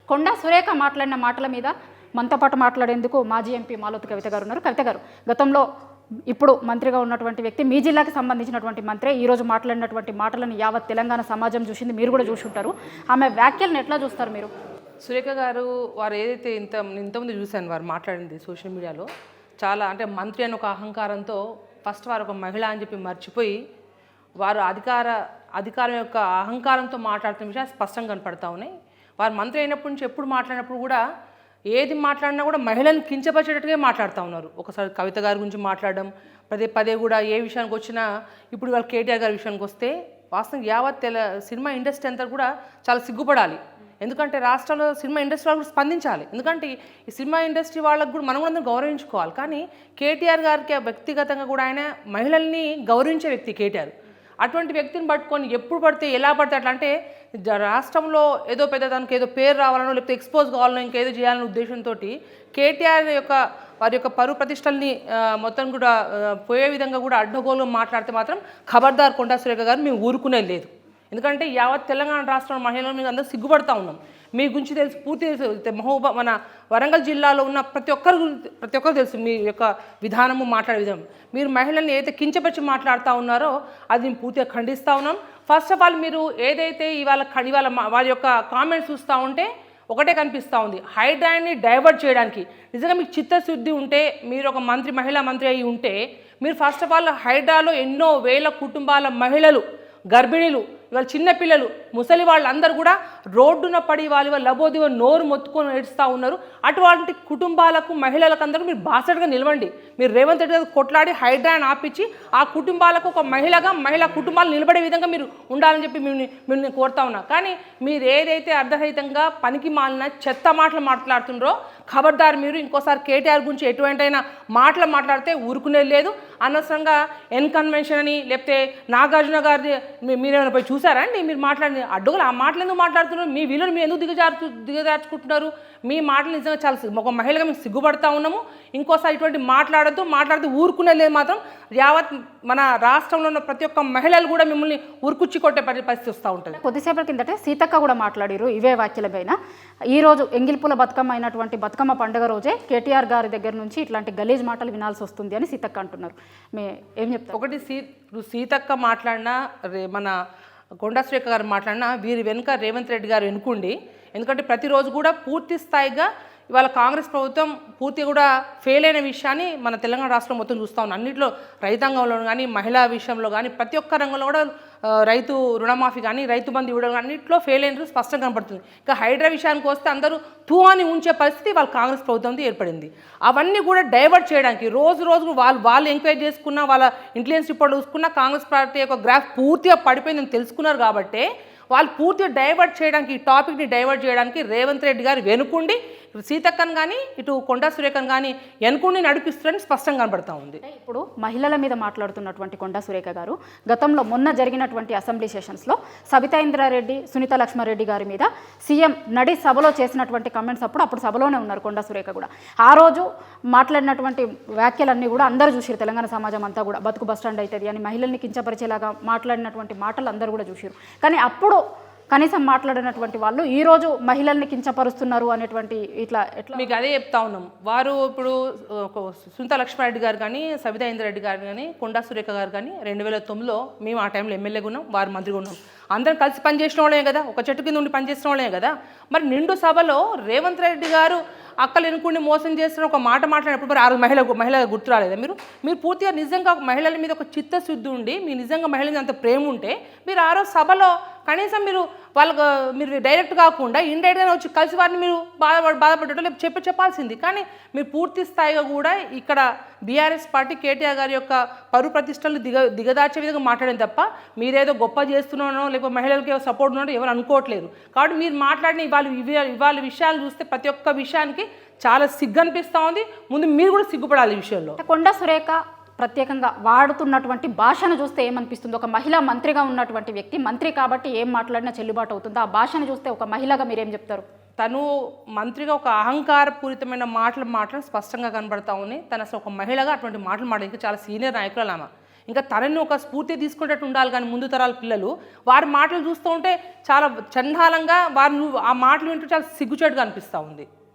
కొండా సురేఖ మాట్లాడిన మాటల మీద మనతో పాటు మాట్లాడేందుకు మాజీ ఎంపీ మాలోతు కవిత గారు ఉన్నారు. కవిత గారు, గతంలో ఇప్పుడు మంత్రిగా ఉన్నటువంటి వ్యక్తి, మీ జిల్లాకి సంబంధించినటువంటి మంత్రి, ఈరోజు మాట్లాడినటువంటి మాటలను యావత్ తెలంగాణ సమాజం చూసింది, మీరు కూడా చూసుంటారు. ఆమె వ్యాఖ్యలను ఎట్లా చూస్తారు మీరు? సురేఖ గారు వారు ఏదైతే ఇంతకుముందు చూశాను వారు మాట్లాడింది సోషల్ మీడియాలో, చాలా అంటే మంత్రి అని ఒక అహంకారంతో ఫస్ట్ వారు ఒక మహిళ అని చెప్పి మర్చిపోయి వారు అధికారం యొక్క అహంకారంతో మాట్లాడుతున్న విషయాలు స్పష్టంగా కనపడతా ఉన్నాయి. వారు మంత్రి అయినప్పటి నుంచి ఎప్పుడు మాట్లాడినప్పుడు కూడా ఏది మాట్లాడినా కూడా మహిళను కించపరిచేటట్టుగా మాట్లాడుతూ ఉన్నారు. ఒకసారి కవిత గారి గురించి మాట్లాడడం, పదే కూడా ఏ విషయానికి వచ్చినా, ఇప్పుడు వాళ్ళ కేటీఆర్ గారి విషయానికి వస్తే వాస్తవం యావత్ సినిమా ఇండస్ట్రీ అంతా కూడా చాలా సిగ్గుపడాలి. ఎందుకంటే రాష్ట్రంలో సినిమా ఇండస్ట్రీ వాళ్ళు కూడా స్పందించాలి. ఎందుకంటే ఈ సినిమా ఇండస్ట్రీ వాళ్ళకు కూడా మనం కూడా అందరం గౌరవించుకోవాలి. కానీ కేటీఆర్ గారికి వ్యక్తిగతంగా కూడా ఆయన మహిళల్ని గౌరవించే వ్యక్తి కేటీఆర్. అటువంటి వ్యక్తిని పట్టుకొని ఎప్పుడు పడితే ఎలా పడితే అట్లా అంటే రాష్ట్రంలో ఏదో పెద్ద దానికి ఏదో పేరు రావాలనో లేకపోతే ఎక్స్పోజ్ కావాలనో ఇంకేదో చేయాలనే ఉద్దేశంతో కేటీఆర్ యొక్క వారి యొక్క పరువు ప్రతిష్టల్ని మొత్తం కూడా పోయే విధంగా కూడా అడ్డగోలు మాట్లాడితే మాత్రం ఖబర్దార్ కొండా సురేఖ గారు మేము ఊరుకునే లేదు. ఎందుకంటే యావత్ తెలంగాణ రాష్ట్రంలో మహిళలు మీద అందరూ సిగ్గుపడతా ఉన్నాం. మీ గురించి తెలుసు, పూర్తి తెలుసు. మన వరంగల్ జిల్లాలో ఉన్న ప్రతి ఒక్కరు తెలుసు మీ యొక్క విధానము, మాట్లాడే విధానం. మీరు మహిళల్ని ఏదైతే కించపరిచి మాట్లాడుతూ ఉన్నారో అది మేము పూర్తిగా ఖండిస్తూ ఉన్నాం. ఫస్ట్ ఆఫ్ ఆల్ మీరు ఏదైతే ఇవాళ వారి యొక్క కామెంట్స్ చూస్తూ ఉంటే ఒకటే కనిపిస్తూ ఉంది, హైడ్రాన్ని డైవర్ట్ చేయడానికి. నిజంగా మీకు చిత్తశుద్ధి ఉంటే, మీరు ఒక మహిళా మంత్రి అయి ఉంటే, మీరు ఫస్ట్ ఆఫ్ ఆల్ హైడ్రాలో ఎన్నో వేల కుటుంబాల మహిళలు, గర్భిణీలు, ఇవాళ చిన్నపిల్లలు, ముసలి వాళ్ళందరూ కూడా రోడ్డున పడి వాళ్ళు లబోదివ నోరు మొత్తుకొని ఏడుస్తూ ఉన్నారు. అటువంటి కుటుంబాలకు, మహిళలకు అందరూ మీరు బాసటగా నిలవండి. మీరు రేవంత్ రెడ్డి గారు కొట్లాడి హైడ్రాన్ ఆపించి ఆ కుటుంబాలకు ఒక మహిళా కుటుంబాలు నిలబడే విధంగా మీరు ఉండాలని చెప్పి నేను కోరుతా ఉన్నా. కానీ మీరు ఏదైతే అర్ధరహితంగా పనికి మాలిన చెత్త మాటలు మాట్లాడుతుండ్రో ఖబర్దార్. మీరు ఇంకోసారి కేటీఆర్ గురించి ఎటువంటైనా మాటలు మాట్లాడితే ఊరుకునే లేదు. అనవసరంగా కన్వెన్షన్ అని లేకపోతే నాగార్జున గారి మీరేమైనా పోయి చూసారా అండి? మీరు మాట్లాడి అడ్డుగలు ఆ మాటలు ఎందుకు మాట్లాడుతున్నారు? మీ విలువను మీరు ఎందుకు దిగజార్చుకుంటున్నారు? మీ మాటలు నిజంగా చాలా ఒక మహిళగా మేము సిగ్గుపడతా ఉన్నాము. ఇంకోసారి ఇటువంటి మాట్లాడుతూ ఊరుకునే లేదు మాత్రం యావత్ మన రాష్ట్రంలో ఉన్న ప్రతి ఒక్క మహిళలు కూడా మిమ్మల్ని ఉరుకుచ్చి కొట్టే పరిస్థితి వస్తూ ఉంటుంది. కొద్దిసేపటి కిందటే సీతక్క కూడా మాట్లాడారు ఇవే వ్యాఖ్యలపైన. ఈరోజు ఎంగిల్పూల బతుకమ్మ అయినటువంటి బతుకమ్మ పండుగ రోజే కేటీఆర్ గారి దగ్గర నుంచి ఇట్లాంటి గలీజ్ మాటలు వినాల్సి వస్తుంది అని సీతక్క అంటున్నారు. ఏం చెప్తారు? ఒకటి సీతక్క మాట్లాడినా, మన కొండా సురేఖ గారు మాట్లాడినా వీరి వెనుక రేవంత్ రెడ్డి గారు వెనుకుండి. ఎందుకంటే ప్రతిరోజు కూడా పూర్తి స్థాయిగా ఇవాళ కాంగ్రెస్ ప్రభుత్వం పూర్తిగా కూడా ఫెయిల్ అయిన విషయాన్ని మన తెలంగాణ రాష్ట్రం మొత్తం చూస్తూ ఉన్నాం. అన్నింటిలో రైతాంగంలో కానీ, మహిళా విషయంలో కానీ, ప్రతి ఒక్క రంగంలో కూడా రైతు రుణమాఫీ కానీ, రైతు బంధు ఇవ్వడం కానీ అన్నింటిలో ఫెయిల్ అయినట్టు స్పష్టంగా కనపడుతుంది. ఇక హైడ్రా విషయానికి వస్తే అందరూ అని ఉంచే పరిస్థితి వాళ్ళ కాంగ్రెస్ ప్రభుత్వంతో ఏర్పడింది. అవన్నీ కూడా డైవర్ట్ చేయడానికి రోజు వాళ్ళు ఎంక్వైరీ చేసుకున్న, వాళ్ళ ఇంటెలిజెన్స్ రిపోర్ట్ చూసుకున్న కాంగ్రెస్ పార్టీ యొక్క గ్రాఫ్ పూర్తిగా పడిపోయిందని తెలుసుకున్నారు. కాబట్టి వాళ్ళు పూర్తిగా డైవర్ట్ చేయడానికి, ఈ టాపిక్ని డైవర్ట్ చేయడానికి రేవంత్ రెడ్డి గారు వెనుకుండి సీతక్కను కానీ ఇటు కొండా సురేఖను కానీ వెనుకుండి నడిపిస్తారని స్పష్టంగా కనబడతా ఉంది. ఇప్పుడు మహిళల మీద మాట్లాడుతున్నటువంటి కొండా సురేఖ గారు గతంలో మొన్న జరిగినటువంటి అసెంబ్లీ సెషన్స్లో సబితా ఇంద్రారెడ్డి, సునీత లక్ష్మారెడ్డి గారి మీద సీఎం నడి సభలో చేసినటువంటి కమెంట్స్ అప్పుడు సభలోనే ఉన్నారు కొండా సురేఖ కూడా. ఆ రోజు మాట్లాడినటువంటి వ్యాఖ్యలన్నీ కూడా అందరూ చూసారు, తెలంగాణ సమాజం అంతా కూడా. బతుకు బస్టాండ్ అవుతుంది అని మహిళల్ని కించపరిచేలాగా మాట్లాడినటువంటి మాటలు అందరూ కూడా చూసారు. కానీ అప్పుడు కనీసం మాట్లాడినటువంటి వాళ్ళు ఈరోజు మహిళల్ని కించపరుస్తున్నారు అనేటువంటి ఎట్లా మీకు అదే చెప్తా ఉన్నాం. వారు ఇప్పుడు సునీత లక్ష్మారెడ్డి గారు కానీ, సబితా ఇంద్రారెడ్డి గారు కానీ, కొండా సురేఖ గారు కానీ 2009లో మేము ఆ టైంలో ఎమ్మెల్యేగా ఉన్నాం, వారు మంత్రిగా ఉన్నాం. అందరం కలిసి పనిచేసిన వాళ్ళే కదా, ఒక చెట్టు కింద ఉండి పనిచేసిన వాళ్ళే కదా. మరి నిండు సభలో రేవంత్ రెడ్డి గారు అక్కలు ఎన్నుకుని మోసం చేస్తున్న ఒక మాట మాట్లాడినప్పుడు మరి ఆ మహిళ గుర్తు రాలేదా? మీరు పూర్తిగా నిజంగా మహిళల మీద ఒక చిత్తశుద్ధి ఉండి, మీ నిజంగా మహిళల మీద అంత ప్రేమ ఉంటే మీరు ఆ రోజు సభలో కనీసం మీరు డైరెక్ట్ కాకుండా ఇండైరెక్ట్గా వచ్చి కలిసి వారిని మీరు బాధపడ్డట్టు లేకపోతే చెప్పాల్సింది. కానీ మీరు పూర్తి స్థాయిగా కూడా ఇక్కడ బీఆర్ఎస్ పార్టీ కేటీఆర్ గారి యొక్క పరువు ప్రతిష్టలు దిగదార్చే విధంగా మాట్లాడింది తప్ప మీరేదో గొప్ప చేస్తున్నానో లేకపోతే మహిళలకి ఏదో సపోర్ట్ ఉన్నాడో ఎవరు అనుకోవట్లేదు. కాబట్టి మీరు మాట్లాడిన ఇవాళ విషయాలు చూస్తే ప్రతి ఒక్క విషయానికి చాలా సిగ్గు అనిపిస్తూ ఉంది. ముందు మీరు కూడా సిగ్గుపడాలి ఈ విషయంలో. కొండా సురేఖ ప్రత్యేకంగా వాడుతున్నటువంటి భాషను చూస్తే ఏమనిపిస్తుంది? ఒక మహిళా మంత్రిగా ఉన్నటువంటి వ్యక్తి, మంత్రి కాబట్టి ఏం మాట్లాడినా చెల్లుబాటు అవుతుంది. ఆ భాషను చూస్తే ఒక మహిళగా మీరేం చెప్తారు? తను మంత్రిగా ఒక అహంకారపూరితమైన మాటలు స్పష్టంగా కనబడతా ఉన్నాయి. తను అసలు ఒక మహిళగా అటువంటి మాటలు ఇంకా చాలా సీనియర్ నాయకురాలు ఆమె. ఇంకా తనని ఒక స్ఫూర్తి తీసుకునేటట్టు ఉండాలి. కానీ ముందు తరాల పిల్లలు వారి మాటలు చూస్తూ ఉంటే చాలా చండాలంగా వారు ఆ మాటలు వింటూ చాలా సిగ్గుచేటుగా అనిపిస్తూ ఉంది.